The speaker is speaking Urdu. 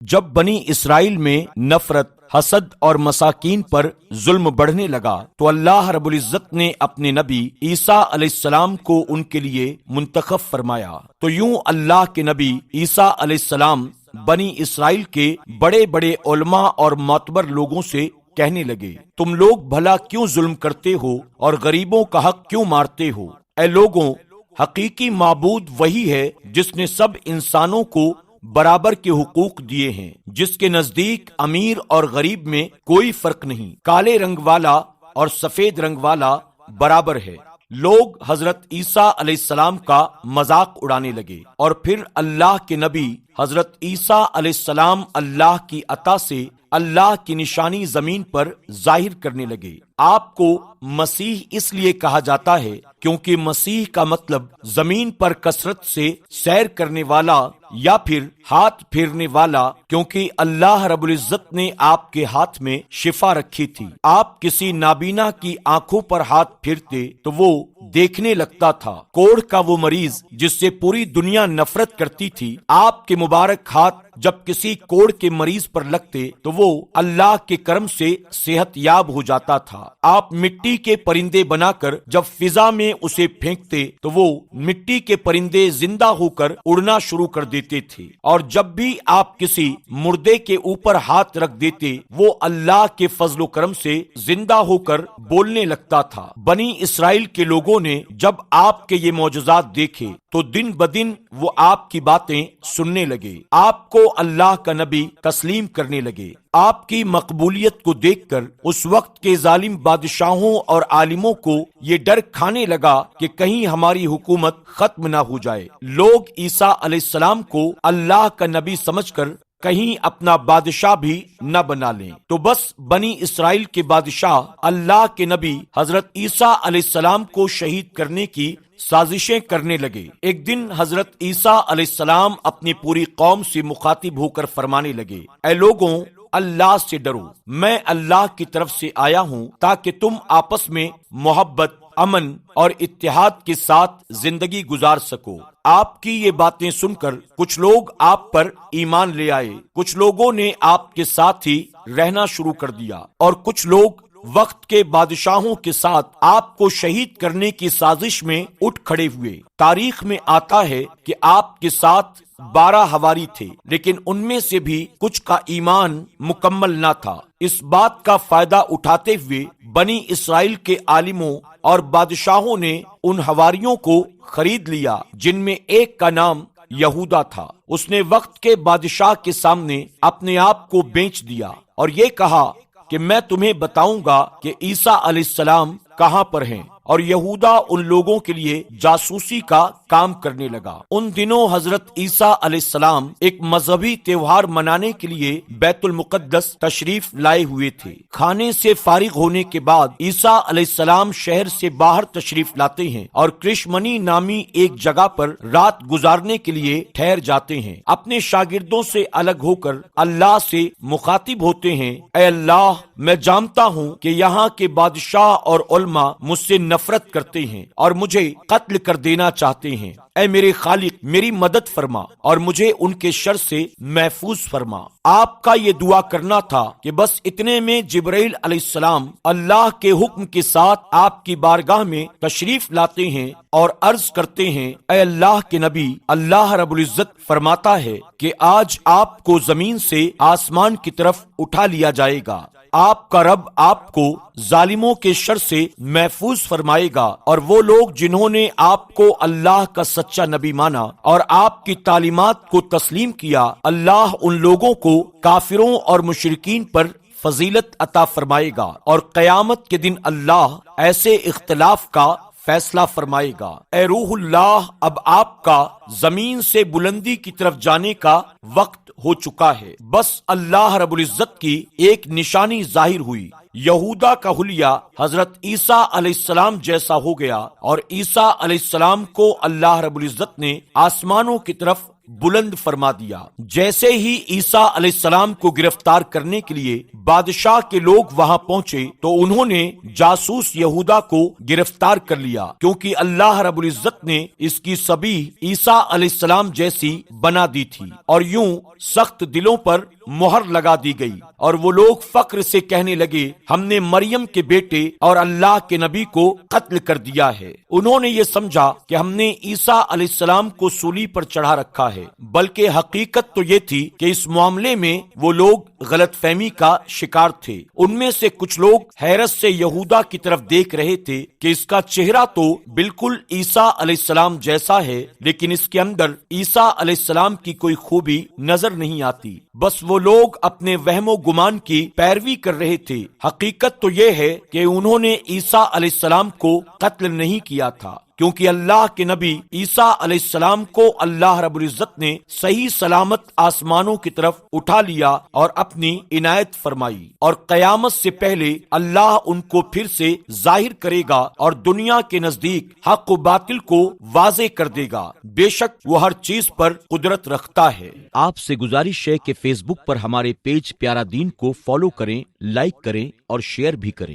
جب بنی اسرائیل میں نفرت، حسد اور مساکین پر ظلم بڑھنے لگا تو اللہ رب العزت نے اپنے نبی عیسیٰ علیہ السلام کو ان کے لیے منتخب فرمایا۔ تو یوں اللہ کے نبی عیسیٰ علیہ السلام بنی اسرائیل کے بڑے بڑے علماء اور معتبر لوگوں سے کہنے لگے، تم لوگ بھلا کیوں ظلم کرتے ہو اور غریبوں کا حق کیوں مارتے ہو؟ اے لوگوں، حقیقی معبود وہی ہے جس نے سب انسانوں کو برابر کے حقوق دیے ہیں، جس کے نزدیک امیر اور غریب میں کوئی فرق نہیں، کالے رنگ والا اور سفید رنگ والا برابر ہے۔ لوگ حضرت عیسیٰ علیہ السلام کا مذاق اڑانے لگے، اور پھر اللہ کے نبی حضرت عیسیٰ علیہ السلام اللہ کی عطا سے اللہ کی نشانی زمین پر ظاہر کرنے لگے۔ آپ کو مسیح اس لیے کہا جاتا ہے کیونکہ مسیح کا مطلب زمین پر کثرت سے سیر کرنے والا یا پھر ہاتھ پھیرنے والا، کیونکہ اللہ رب العزت نے آپ کے ہاتھ میں شفا رکھی تھی۔ آپ کسی نابینا کی آنکھوں پر ہاتھ پھیرتے تو وہ دیکھنے لگتا تھا۔ کوڑھ کا وہ مریض جس سے پوری دنیا نفرت کرتی تھی، آپ کے مبارک ہاتھ جب کسی کوڑھ کے مریض پر لگتے تو وہ اللہ کے کرم سے صحت یاب ہو جاتا تھا۔ آپ مٹی کے پرندے بنا کر جب فضا میں اسے پھینکتے تو وہ مٹی کے پرندے زندہ ہو کر اڑنا شروع کر دیتے تھے، اور جب بھی آپ کسی مردے کے اوپر ہاتھ رکھ دیتے وہ اللہ کے فضل و کرم سے زندہ ہو کر بولنے لگتا تھا۔ بنی اسرائیل کے لوگوں نے جب آپ کے یہ معجزات دیکھے تو دن بدن وہ آپ کی باتیں سننے لگے، آپ کو اللہ کا نبی تسلیم کرنے لگے۔ آپ کی مقبولیت کو دیکھ کر اس وقت کے ظالم بادشاہوں اور عالموں کو یہ ڈر کھانے لگا کہ کہیں ہماری حکومت ختم نہ ہو جائے۔ لوگ عیسیٰ علیہ السلام کو اللہ کا نبی سمجھ کر کہیں اپنا بادشاہ بھی نہ بنا لیں، تو بس بنی اسرائیل کے بادشاہ اللہ کے نبی حضرت عیسیٰ علیہ السلام کو شہید کرنے کی سازشیں کرنے لگے۔ ایک دن حضرت عیسیٰ علیہ السلام اپنی پوری قوم سے مخاطب ہو کر فرمانے لگے، اے لوگوں، اللہ سے ڈرو، میں اللہ کی طرف سے آیا ہوں تاکہ تم آپس میں محبت، امن اور اتحاد کے ساتھ زندگی گزار سکو۔ آپ کی یہ باتیں سن کر کچھ لوگ آپ پر ایمان لے آئے، کچھ لوگوں نے آپ کے ساتھ ہی رہنا شروع کر دیا، اور کچھ لوگ وقت کے بادشاہوں کے ساتھ آپ کو شہید کرنے کی سازش میں اٹھ کھڑے ہوئے۔ تاریخ میں آتا ہے کہ آپ کے ساتھ 12 حواری تھے، لیکن ان میں سے بھی کچھ کا ایمان مکمل نہ تھا۔ اس بات کا فائدہ اٹھاتے ہوئے بنی اسرائیل کے عالموں اور بادشاہوں نے ان حواریوں کو خرید لیا، جن میں ایک کا نام یہودا تھا۔ اس نے وقت کے بادشاہ کے سامنے اپنے آپ کو بیچ دیا اور یہ کہا کہ میں تمہیں بتاؤں گا کہ عیسیٰ علیہ السلام کہاں پر ہیں، اور یہودا ان لوگوں کے لیے جاسوسی کا کام کرنے لگا۔ ان دنوں حضرت عیسیٰ علیہ السلام ایک مذہبی تہوار منانے کے لیے بیت المقدس تشریف لائے ہوئے تھے۔ کھانے سے فارغ ہونے کے بعد عیسیٰ علیہ السلام شہر سے باہر تشریف لاتے ہیں اور کرشمنی نامی ایک جگہ پر رات گزارنے کے لیے ٹھہر جاتے ہیں۔ اپنے شاگردوں سے الگ ہو کر اللہ سے مخاطب ہوتے ہیں، اے اللہ، میں جانتا ہوں کہ یہاں کے بادشاہ اور علماء مجھ سے نفرت کرتے ہیں اور مجھے قتل کر دینا چاہتے ہیں۔ اے میرے خالق، میری مدد فرما اور مجھے ان کے شر سے محفوظ فرما۔ آپ کا یہ دعا کرنا تھا کہ بس اتنے میں جبرائیل علیہ السلام اللہ کے حکم کے ساتھ آپ کی بارگاہ میں تشریف لاتے ہیں اور عرض کرتے ہیں، اے اللہ کے نبی، اللہ رب العزت فرماتا ہے کہ آج آپ کو زمین سے آسمان کی طرف اٹھا لیا جائے گا۔ آپ کا رب آپ کو ظالموں کے شر سے محفوظ فرمائے گا، اور وہ لوگ جنہوں نے آپ کو اللہ کا سچا نبی مانا اور آپ کی تعلیمات کو تسلیم کیا، اللہ ان لوگوں کو کافروں اور مشرکین پر فضیلت عطا فرمائے گا، اور قیامت کے دن اللہ ایسے اختلاف کا فیصلہ فرمائے گا۔ اے روح اللہ، اب آپ کا زمین سے بلندی کی طرف جانے کا وقت ہو چکا ہے۔ بس اللہ رب العزت کی ایک نشانی ظاہر ہوئی، یہودا کا حلیہ حضرت عیسیٰ علیہ السلام جیسا ہو گیا، اور عیسیٰ علیہ السلام کو اللہ رب العزت نے آسمانوں کی طرف بلند فرما دیا۔ جیسے ہی عیسیٰ علیہ السلام کو گرفتار کرنے کے لیے بادشاہ کے لوگ وہاں پہنچے تو انہوں نے جاسوس یہودا کو گرفتار کر لیا، کیونکہ اللہ رب العزت نے اس کی شبیہ عیسیٰ علیہ السلام جیسی بنا دی تھی، اور یوں سخت دلوں پر مہر لگا دی گئی، اور وہ لوگ فخر سے کہنے لگے ہم نے مریم کے بیٹے اور اللہ کے نبی کو قتل کر دیا ہے۔ انہوں نے یہ سمجھا کہ ہم نے عیسیٰ علیہ السلام کو سولی پر چڑھا رکھا ہے، بلکہ حقیقت تو یہ تھی کہ اس معاملے میں وہ لوگ غلط فہمی کا شکار تھے۔ ان میں سے کچھ لوگ حیرت سے یہودا کی طرف دیکھ رہے تھے کہ اس کا چہرہ تو بالکل عیسیٰ علیہ السلام جیسا ہے، لیکن اس کے اندر عیسیٰ علیہ السلام کی کوئی خوبی نظر نہیں آتی، بس وہ لوگ اپنے وہم و گمان کی پیروی کر رہے تھے۔ حقیقت تو یہ ہے کہ انہوں نے عیسیٰ علیہ السلام کو قتل نہیں کیا تھا، کیونکہ اللہ کے نبی عیسیٰ علیہ السلام کو اللہ رب العزت نے صحیح سلامت آسمانوں کی طرف اٹھا لیا اور اپنی عنایت فرمائی، اور قیامت سے پہلے اللہ ان کو پھر سے ظاہر کرے گا اور دنیا کے نزدیک حق و باطل کو واضح کر دے گا۔ بے شک وہ ہر چیز پر قدرت رکھتا ہے۔ آپ سے گزارش ہے کہ فیس بک پر ہمارے پیج پیارا دین کو فالو کریں، لائک کریں اور شیئر بھی کریں۔